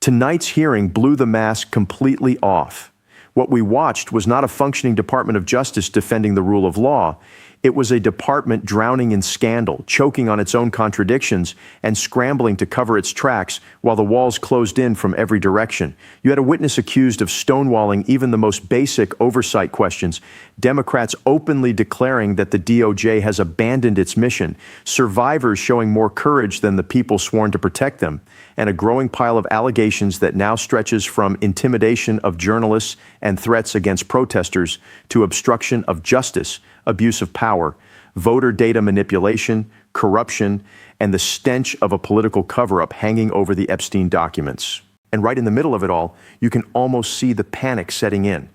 Tonight's hearing blew the mask completely off. What we watched was not a functioning Department of Justice defending the rule of law. It was a department drowning in scandal, choking on its own contradictions, and scrambling to cover its tracks while the walls closed in from every direction. You had a witness accused of stonewalling even the most basic oversight questions, Democrats openly declaring that the DOJ has abandoned its mission, survivors showing more courage than the people sworn to protect them, and a growing pile of allegations that now stretches from intimidation of journalists and threats against protesters to obstruction of justice, abuse of power, voter data manipulation, corruption, and the stench of a political cover-up hanging over the Epstein documents. And right in the middle of it all, you can almost see the panic setting in.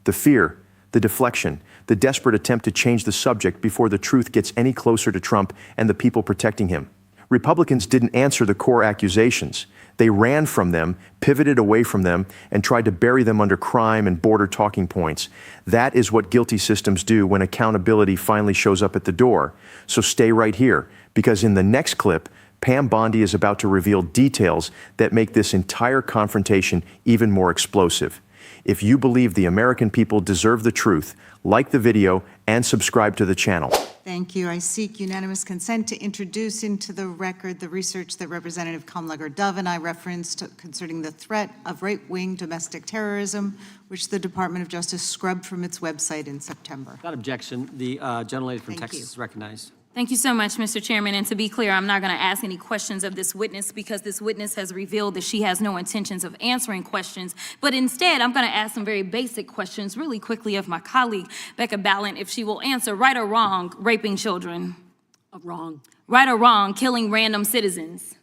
The fear, the deflection, the desperate attempt to change the subject before the truth gets any closer to Trump and the people protecting him. Republicans didn't answer the core accusations. They ran from them, pivoted away from them, and tried to bury them under crime and border talking points. That is what guilty systems do when accountability finally shows up at the door. So stay right here, because in the next clip, Pam Bondi is about to reveal details that make this entire confrontation even more explosive. If you believe the American people deserve the truth, like the video and subscribe to the channel. Thank you. I seek unanimous consent to introduce into the record the research that Representative Kamlager-Dove and I referenced concerning the threat of right-wing domestic terrorism, which the Department of Justice scrubbed from its website in September. Without objection, the gentlelady from Texas is recognized. Thank you so much, Mr. Chairman. And to be clear, I'm not going to ask any questions of this witness because this witness has revealed that she has no intentions of answering questions. But instead, I'm going to ask some very basic questions really quickly of my colleague, Becca Ballant, if she will answer right or wrong, raping children. Wrong. Right or wrong, killing random citizens.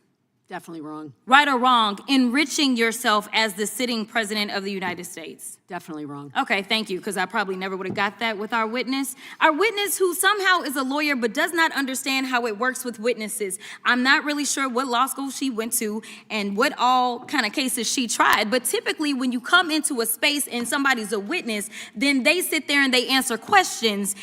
Definitely wrong. Right or wrong, enriching yourself as the sitting president of the United States. Definitely wrong. Okay, thank you, because I probably never would have got that with our witness. Our witness who somehow is a lawyer but does not understand how it works with witnesses. I'm not really sure what law school she went to and what all kind of cases she tried, but typically when you come into a space and somebody's a witness, then they sit there and they answer questions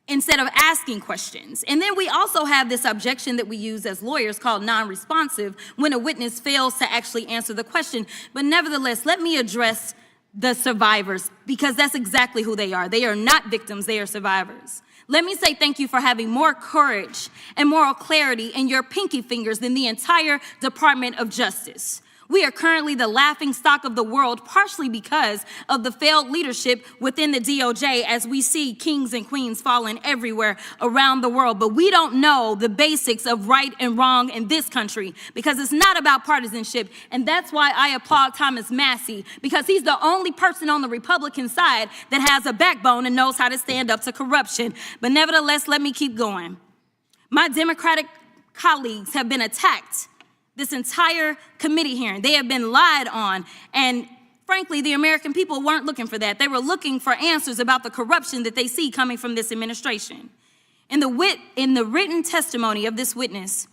instead of asking questions. And then we also have this objection that we use as lawyers called non-responsive when a witness fails to actually answer the question. But nevertheless, let me address the survivors because that's exactly who they are. They are not victims, they are survivors. Let me say thank you for having more courage and moral clarity in your pinky fingers than the entire Department of Justice. We are currently the laughing stock of the world, partially because of the failed leadership within the DOJ as we see kings and queens falling everywhere around the world. But we don't know the basics of right and wrong in this country because it's not about partisanship. And that's why I applaud Thomas Massie, because he's the only person on the Republican side that has a backbone and knows how to stand up to corruption. But nevertheless, let me keep going. My Democratic colleagues have been attacked this entire committee hearing. They have been lied on. And frankly, the American people weren't looking for that. They were looking for answers about the corruption that they see coming from this administration. In the written testimony of this witness,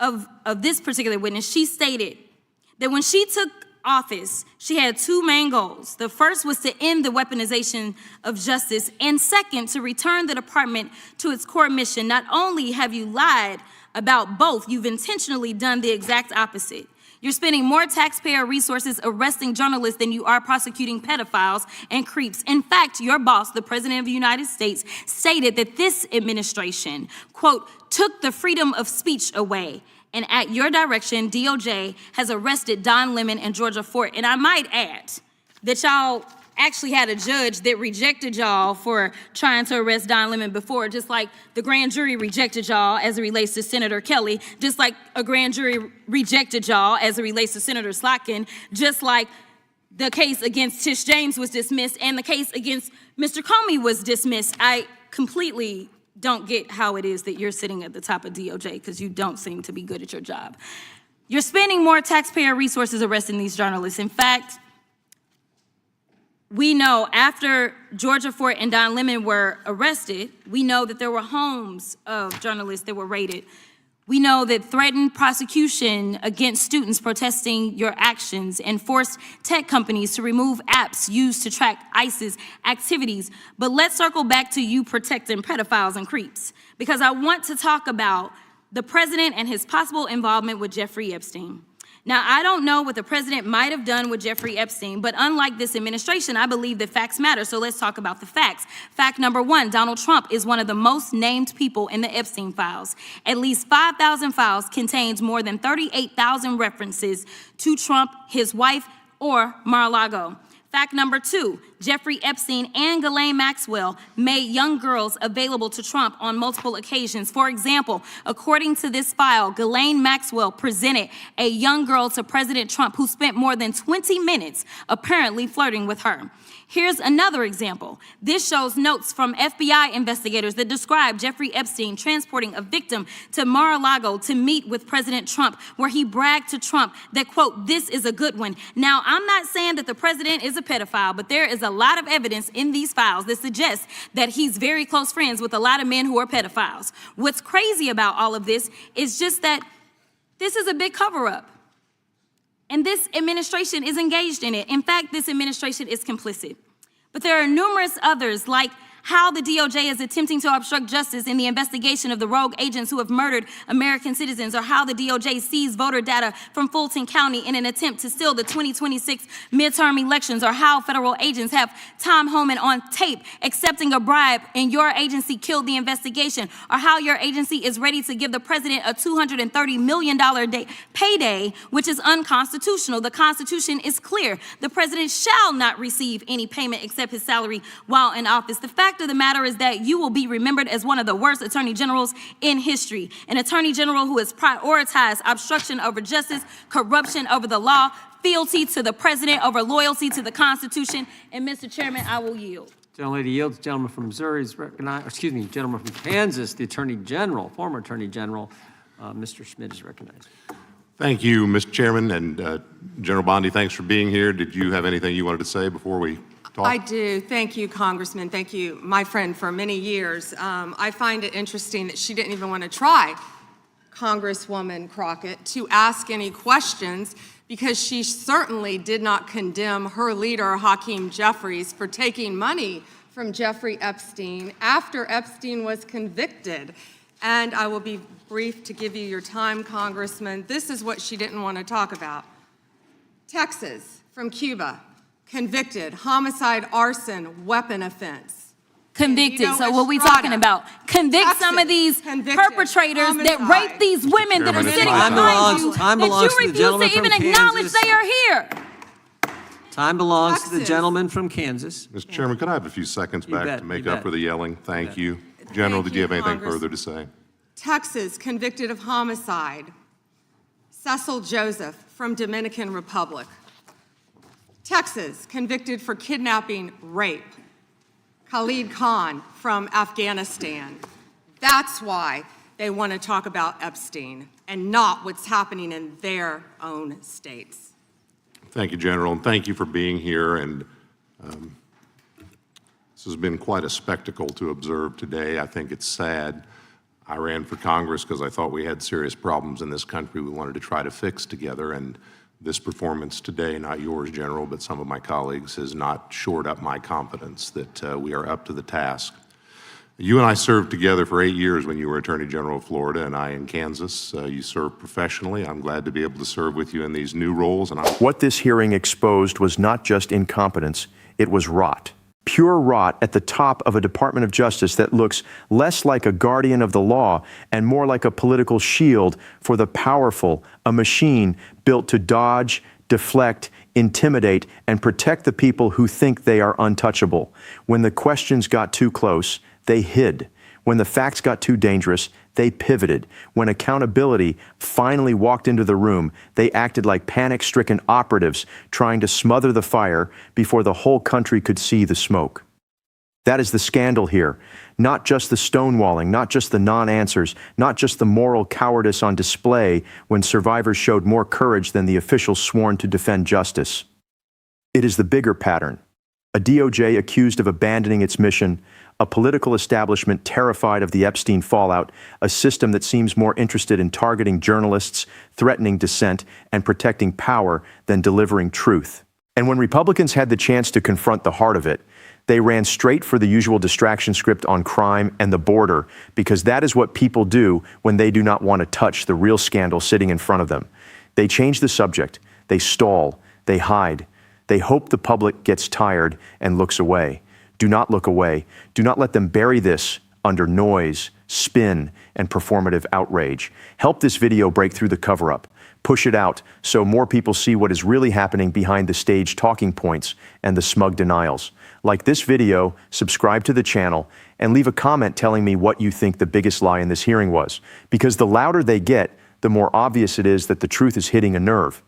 of this particular witness, she stated that when she took office, she had two main goals. The first was to end the weaponization of justice, and second, to return the department to its core mission. Not only have you lied about both, you've intentionally done the exact opposite. You're spending more taxpayer resources arresting journalists than you are prosecuting pedophiles and creeps. In fact, your boss, the President of the United States, stated that this administration, quote, took the freedom of speech away. And at your direction, DOJ has arrested Don Lemon and Georgia Fort. And I might add that y'all actually had a judge that rejected y'all for trying to arrest Don Lemon before, just like the grand jury rejected y'all as it relates to Senator Kelly, just like a grand jury rejected y'all as it relates to Senator Slotkin, just like the case against Tish James was dismissed and the case against Mr. Comey was dismissed. I completely don't get how it is that you're sitting at the top of DOJ because you don't seem to be good at your job. You're spending more taxpayer resources arresting these journalists. In fact, we know after Georgia Fort and Don Lemon were arrested, we know that there were homes of journalists that were raided. We know that threatened prosecution against students protesting your actions and forced tech companies to remove apps used to track ISIS activities. But let's circle back to you protecting pedophiles and creeps, because I want to talk about the president and his possible involvement with Jeffrey Epstein. Now, I don't know what the president might have done with Jeffrey Epstein, but unlike this administration, I believe that facts matter. So let's talk about the facts. Fact number one, Donald Trump is one of the most named people in the Epstein files. At least 5,000 files contains more than 38,000 references to Trump, his wife, or Mar-a-Lago. Fact number two, Jeffrey Epstein and Ghislaine Maxwell made young girls available to Trump on multiple occasions. For example, according to this file, Ghislaine Maxwell presented a young girl to President Trump who spent more than 20 minutes apparently flirting with her. Here's another example. This shows notes from FBI investigators that describe Jeffrey Epstein transporting a victim to Mar-a-Lago to meet with President Trump, where he bragged to Trump that, quote, "this is a good one." Now, I'm not saying that the president is a pedophile, but there is a lot of evidence in these files that suggests that he's very close friends with a lot of men who are pedophiles. What's crazy about all of this is just that this is a big cover-up. And this administration is engaged in it. In fact, this administration is complicit. But there are numerous others, like how the DOJ is attempting to obstruct justice in the investigation of the rogue agents who have murdered American citizens, or how the DOJ seized voter data from Fulton County in an attempt to steal the 2026 midterm elections, or how federal agents have Tom Homan on tape accepting a bribe and your agency killed the investigation, or how your agency is ready to give the president a $230 million payday, which is unconstitutional. The Constitution is clear. The president shall not receive any payment except his salary while in office. The fact of the matter is that you will be remembered as one of the worst attorney generals in history. An attorney general who has prioritized obstruction over justice, corruption over the law, fealty to the president over loyalty to the Constitution. And Mr. Chairman, I will yield. Gentlelady yields. Gentleman from Missouri is recognized. Excuse me, gentleman from Kansas, the Attorney General, former Attorney General, Mr. Schmidt is recognized. Thank you, Mr. Chairman, and General Bondi, thanks for being here. Did you have anything you wanted to say before we talk? I do. Thank you, Congressman. Thank you, my friend, for many years. I find it interesting that she didn't even want to try, Congresswoman Crockett, to ask any questions, because she certainly did not condemn her leader, Hakeem Jeffries, for taking money from Jeffrey Epstein after Epstein was convicted. And I will be brief to give you your time, Congressman. This is what she didn't want to talk about. Texas, from Cuba, convicted, homicide, arson, weapon offense. Convicted. You know, So what we Estrada, talking about? Convict Texas, some of these convicted, perpetrators that homicide. rape these women that are Chairman, sitting time behind you, time that belongs you to the refuse to gentleman from even acknowledge Kansas. they are here. Time belongs to the Texas. gentleman from Kansas. Mr. Chairman, could I have a few seconds You back bet, to make you up bet. for the yelling? Thank bet. you. General, did you have anything Congress. further to say? Texas, convicted of homicide. Cecil Joseph, from Dominican Republic. Texas, convicted for kidnapping, rape. Khalid Khan, from Afghanistan. That's why they want to talk about Epstein and not what's happening in their own states. Thank you, General, and thank you for being here. And this has been quite a spectacle to observe today. I think it's sad. I ran for Congress because I thought we had serious problems in this country we wanted to try to fix together. And this performance today, not yours, General, but some of my colleagues, has not shored up my confidence that we are up to the task. You and I served together for 8 years when you were Attorney General of Florida and I in Kansas. You served professionally. I'm glad to be able to serve with you in these new roles. And What this hearing exposed was not just incompetence, it was rot. Pure rot at the top of a Department of Justice that looks less like a guardian of the law and more like a political shield for the powerful, a machine built to dodge, deflect, intimidate, and protect the people who think they are untouchable. When the questions got too close, they hid. When the facts got too dangerous, they pivoted. When accountability finally walked into the room, they acted like panic-stricken operatives trying to smother the fire before the whole country could see the smoke. That is the scandal here. Not just the stonewalling, not just the non-answers, not just the moral cowardice on display when survivors showed more courage than the officials sworn to defend justice. It is the bigger pattern. A DOJ accused of abandoning its mission, a political establishment terrified of the Epstein fallout, a system that seems more interested in targeting journalists, threatening dissent, and protecting power than delivering truth. And when Republicans had the chance to confront the heart of it, they ran straight for the usual distraction script on crime and the border, because that is what people do when they do not want to touch the real scandal sitting in front of them. They change the subject. They stall. They hide. They hope the public gets tired and looks away. Do not look away. Do not let them bury this under noise, spin, and performative outrage. Help this video break through the cover-up. Push it out so more people see what is really happening behind the stage talking points and the smug denials. Like this video, subscribe to the channel, and leave a comment telling me what you think the biggest lie in this hearing was. Because the louder they get, the more obvious it is that the truth is hitting a nerve.